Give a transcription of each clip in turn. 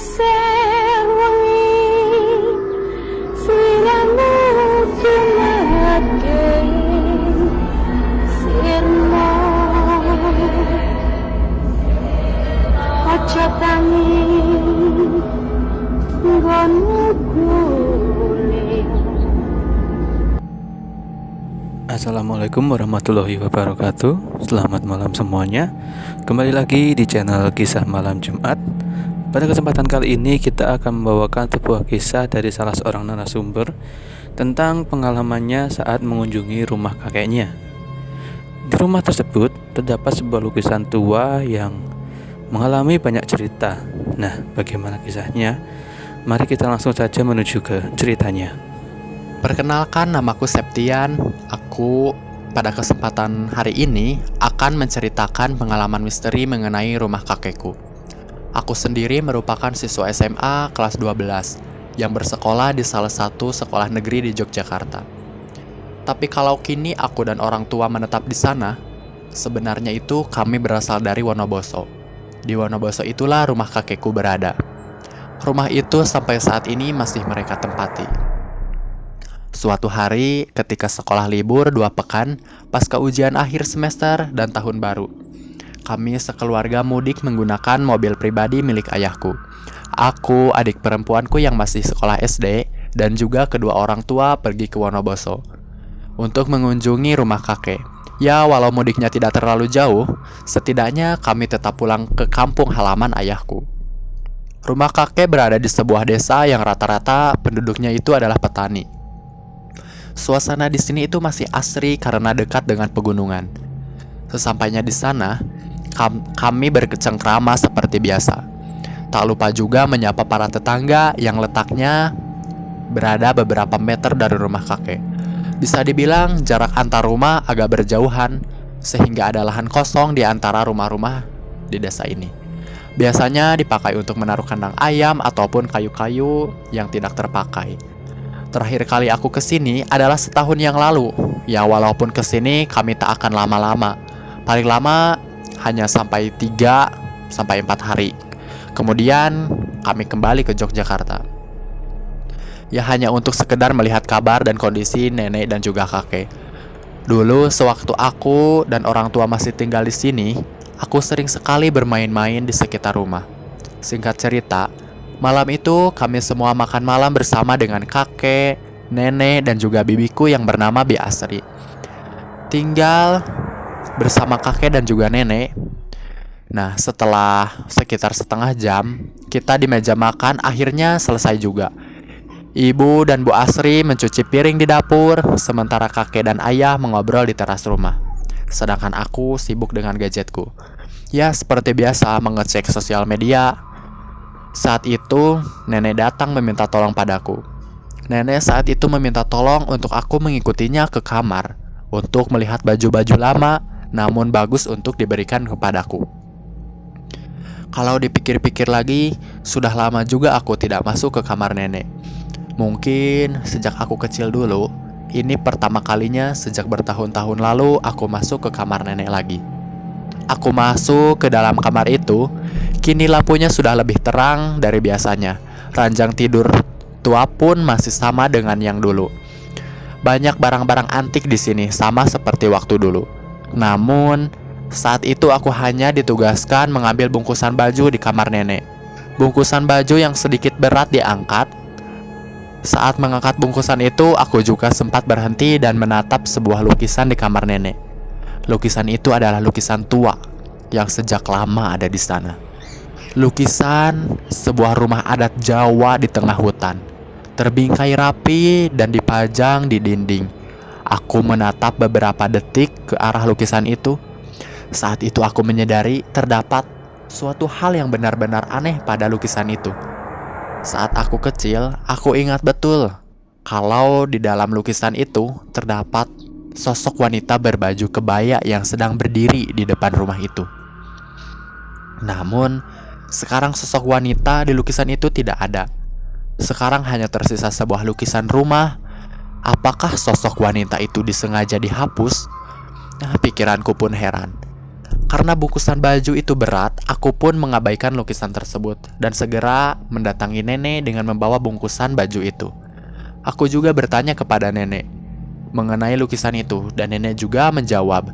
ser wengi sliramu cumake sirmo aja tangi nggonmu golek. Assalamualaikum warahmatullahi wabarakatuh. Selamat malam semuanya. Kembali lagi di channel Kisah Malam Jumat. Pada kesempatan kali ini kita akan membawakan sebuah kisah dari salah seorang narasumber tentang pengalamannya saat mengunjungi rumah kakeknya. Di rumah tersebut terdapat sebuah lukisan tua yang mengalami banyak cerita. Nah, bagaimana kisahnya? Mari kita langsung saja menuju ke ceritanya. Perkenalkan, namaku Septian. Aku pada kesempatan hari ini akan menceritakan pengalaman misteri mengenai rumah kakekku. Aku sendiri merupakan siswa SMA kelas 12 yang bersekolah di salah satu sekolah negeri di Yogyakarta. Tapi kalau kini aku dan orang tua menetap di sana, sebenarnya itu kami berasal dari Wonoboso. Di Wonoboso itulah rumah kakekku berada. Rumah itu sampai saat ini masih mereka tempati. Suatu hari ketika sekolah libur 2 pekan pasca ujian akhir semester dan tahun baru, kami sekeluarga mudik menggunakan mobil pribadi milik ayahku. Aku, adik perempuanku yang masih sekolah SD, dan juga kedua orang tua pergi ke Wonoboso untuk mengunjungi rumah kakek. Ya, walau mudiknya tidak terlalu jauh, setidaknya kami tetap pulang ke kampung halaman ayahku. Rumah kakek berada di sebuah desa yang rata-rata penduduknya itu adalah petani. Suasana di sini itu masih asri karena dekat dengan pegunungan. Sesampainya di sana, kami berkecengkrama seperti biasa. Tak lupa juga menyapa para tetangga yang letaknya berada beberapa meter dari rumah kakek. Bisa dibilang jarak antar rumah agak berjauhan, sehingga ada lahan kosong di antara rumah-rumah di desa ini. Biasanya dipakai untuk menaruh kandang ayam ataupun kayu-kayu yang tidak terpakai. Terakhir kali aku kesini adalah setahun yang lalu. Ya, walaupun kesini kami tak akan lama-lama. Paling lama hanya sampai 3-4 hari. Kemudian kami kembali ke Yogyakarta. Ya, hanya untuk sekedar melihat kabar dan kondisi nenek dan juga kakek. Dulu sewaktu aku dan orang tua masih tinggal di sini, aku sering sekali bermain-main di sekitar rumah. Singkat cerita, malam itu kami semua makan malam bersama dengan kakek, nenek, dan juga bibiku yang bernama Bi Asri. Tinggal bersama kakek dan juga nenek. Nah, setelah sekitar setengah jam, kita di meja makan akhirnya selesai juga. Ibu dan Bu Asri mencuci piring di dapur, sementara kakek dan ayah mengobrol di teras rumah. Sedangkan aku sibuk dengan gadgetku. Ya, seperti biasa mengecek sosial media. Saat itu, nenek datang meminta tolong padaku. Nenek saat itu meminta tolong untuk aku mengikutinya ke kamar untuk melihat baju-baju lama, namun bagus untuk diberikan kepadaku. Kalau dipikir-pikir lagi, sudah lama juga aku tidak masuk ke kamar nenek. Mungkin sejak aku kecil dulu, ini pertama kalinya sejak bertahun-tahun lalu aku masuk ke kamar nenek lagi. Aku masuk ke dalam kamar itu, kini lampunya sudah lebih terang dari biasanya. Ranjang tidur tua pun masih sama dengan yang dulu. Banyak barang-barang antik di sini, sama seperti waktu dulu. Namun, saat itu aku hanya ditugaskan mengambil bungkusan baju di kamar nenek. Bungkusan baju yang sedikit berat diangkat. Saat mengangkat bungkusan itu, aku juga sempat berhenti dan menatap sebuah lukisan di kamar nenek. Lukisan itu adalah lukisan tua yang sejak lama ada di sana. Lukisan sebuah rumah adat Jawa di tengah hutan, terbingkai rapi dan dipajang di dinding. Aku menatap beberapa detik ke arah lukisan itu. Saat itu aku menyadari terdapat suatu hal yang benar-benar aneh pada lukisan itu. Saat aku kecil, aku ingat betul kalau di dalam lukisan itu terdapat sosok wanita berbaju kebaya yang sedang berdiri di depan rumah itu. Namun, sekarang sosok wanita di lukisan itu tidak ada. Sekarang hanya tersisa sebuah lukisan rumah. Apakah sosok wanita itu disengaja dihapus? Nah, pikiranku pun heran. Karena bungkusan baju itu berat, aku pun mengabaikan lukisan tersebut dan segera mendatangi nenek dengan membawa bungkusan baju itu. Aku juga bertanya kepada nenek mengenai lukisan itu dan nenek juga menjawab,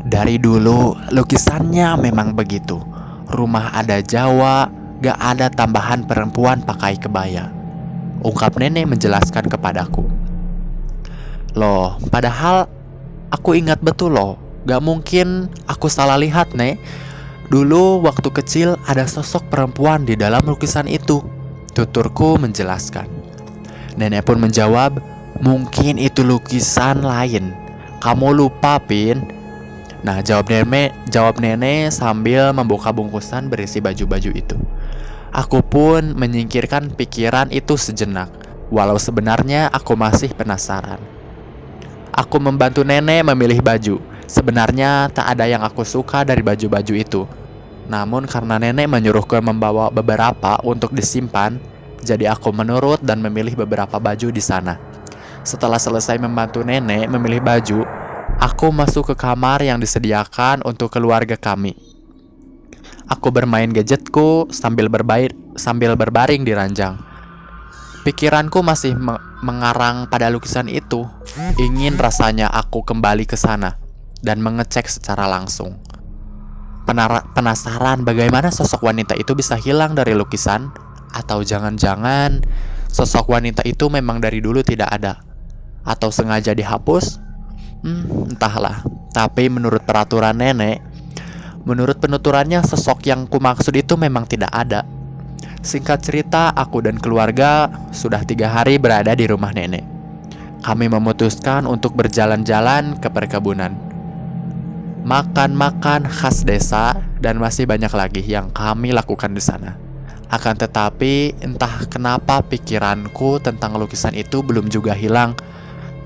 "Dari dulu lukisannya memang begitu. Rumah ada Jawa, gak ada tambahan perempuan pakai kebaya," ungkap nenek menjelaskan kepadaku. Loh, padahal aku ingat betul loh. Gak mungkin aku salah lihat, Nek. Dulu waktu kecil ada sosok perempuan di dalam lukisan itu, tuturku menjelaskan. Nenek pun menjawab, "Mungkin itu lukisan lain. Kamu lupa, Pin." Nah, jawab nenek sambil membuka bungkusan berisi baju-baju itu. Aku pun menyingkirkan pikiran itu sejenak, walau sebenarnya aku masih penasaran. Aku membantu nenek memilih baju. Sebenarnya tak ada yang aku suka dari baju-baju itu. Namun karena nenek menyuruhku membawa beberapa untuk disimpan, jadi aku menurut dan memilih beberapa baju di sana. Setelah selesai membantu nenek memilih baju, aku masuk ke kamar yang disediakan untuk keluarga kami. Aku bermain gadgetku sambil berbaring di ranjang. Pikiranku masih mengarang pada lukisan itu. Ingin rasanya aku kembali ke sana dan mengecek secara langsung. Penasaran bagaimana sosok wanita itu bisa hilang dari lukisan, atau jangan-jangan sosok wanita itu memang dari dulu tidak ada, atau sengaja dihapus? Entahlah. Tapi menurut peraturan nenek, menurut penuturannya sosok yang kumaksud itu memang tidak ada. Singkat cerita, aku dan keluarga sudah 3 hari berada di rumah nenek. Kami memutuskan untuk berjalan-jalan ke perkebunan, makan-makan khas desa, dan masih banyak lagi yang kami lakukan di sana. Akan tetapi, entah kenapa pikiranku tentang lukisan itu belum juga hilang,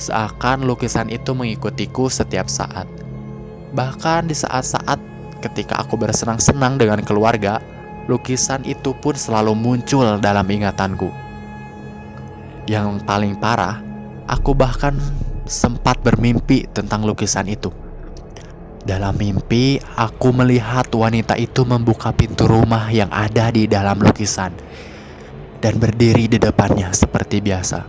seakan lukisan itu mengikutiku setiap saat. Bahkan di saat-saat ketika aku bersenang-senang dengan keluarga, lukisan itu pun selalu muncul dalam ingatanku. Yang paling parah, aku bahkan sempat bermimpi tentang lukisan itu. Dalam mimpi, aku melihat wanita itu membuka pintu rumah yang ada di dalam lukisan dan berdiri di depannya seperti biasa.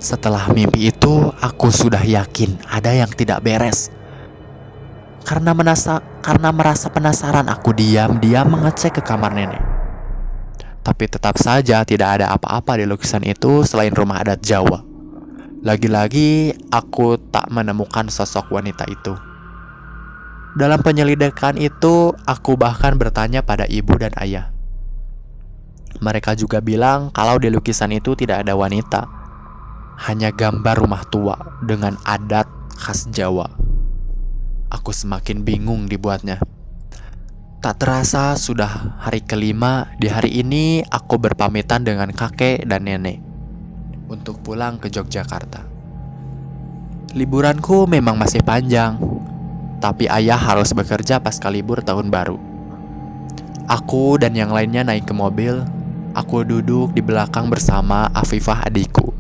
Setelah mimpi itu, aku sudah yakin ada yang tidak beres. Karena merasa penasaran, aku diam-diam mengecek ke kamar nenek. Tapi tetap saja tidak ada apa-apa di lukisan itu selain rumah adat Jawa. Lagi-lagi, aku tak menemukan sosok wanita itu. Dalam penyelidikan itu, aku bahkan bertanya pada ibu dan ayah. Mereka juga bilang kalau di lukisan itu tidak ada wanita, hanya gambar rumah tua dengan adat khas Jawa. Aku semakin bingung dibuatnya. Tak terasa sudah hari kelima. Di hari ini aku berpamitan dengan kakek dan nenek untuk pulang ke Yogyakarta. Liburanku memang masih panjang, tapi ayah harus bekerja pasca libur tahun baru. Aku dan yang lainnya naik ke mobil. Aku duduk di belakang bersama Afifah adikku.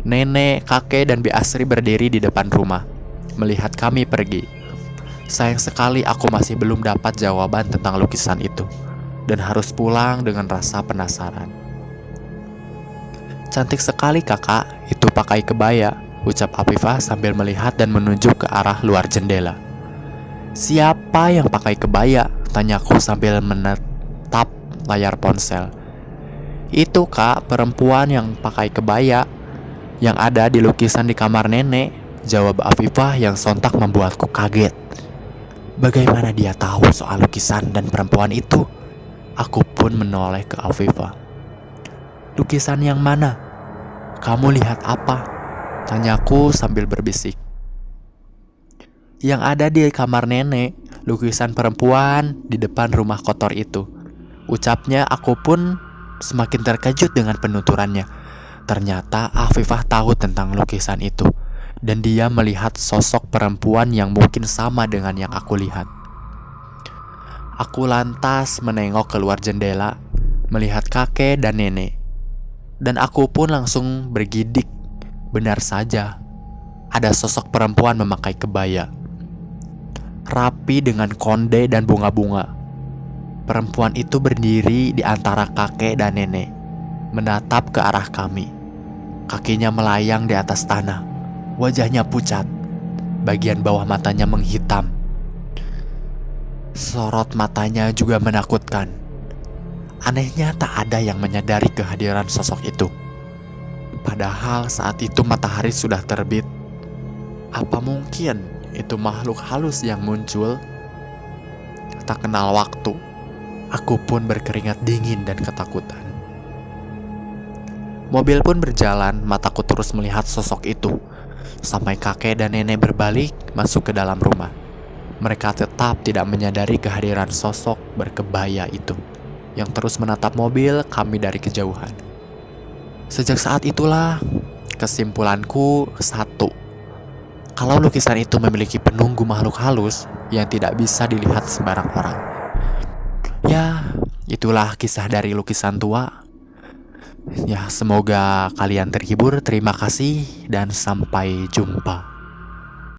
Nenek, kakek, dan Bi Asri berdiri di depan rumah, melihat kami pergi. Sayang sekali aku masih belum dapat jawaban tentang lukisan itu, dan harus pulang dengan rasa penasaran. "Cantik sekali kakak, itu pakai kebaya," ucap Afifah sambil melihat dan menunjuk ke arah luar jendela. "Siapa yang pakai kebaya?" tanyaku sambil menatap layar ponsel. "Itu kak, perempuan yang pakai kebaya yang ada di lukisan di kamar nenek," jawab Afifah yang sontak membuatku kaget. Bagaimana dia tahu soal lukisan dan perempuan itu? Aku pun menoleh ke Afifah. "Lukisan yang mana? Kamu lihat apa?" tanyaku sambil berbisik. "Yang ada di kamar nenek, lukisan perempuan di depan rumah kotor itu," ucapnya. Aku pun semakin terkejut dengan penuturannya. Ternyata Afifah tahu tentang lukisan itu, dan dia melihat sosok perempuan yang mungkin sama dengan yang aku lihat. Aku lantas menengok keluar jendela, melihat kakek dan nenek, dan aku pun langsung bergidik. Benar saja, ada sosok perempuan memakai kebaya. rapi dengan konde dan bunga-bunga. Perempuan itu berdiri di antara kakek dan nenek, menatap ke arah kami. Kakinya melayang di atas tanah, wajahnya pucat, bagian bawah matanya menghitam. Sorot matanya juga menakutkan. Anehnya tak ada yang menyadari kehadiran sosok itu. Padahal saat itu matahari sudah terbit. Apa mungkin itu makhluk halus yang muncul? Tak kenal waktu, aku pun berkeringat dingin dan ketakutan. Mobil pun berjalan, mataku terus melihat sosok itu, sampai kakek dan nenek berbalik masuk ke dalam rumah. Mereka tetap tidak menyadari kehadiran sosok berkebaya itu, yang terus menatap mobil kami dari kejauhan. Sejak saat itulah, kesimpulanku satu. Kalau lukisan itu memiliki penunggu makhluk halus yang tidak bisa dilihat sembarang orang. Ya, itulah kisah dari lukisan tua. Ya, semoga kalian terhibur. Terima kasih dan sampai jumpa.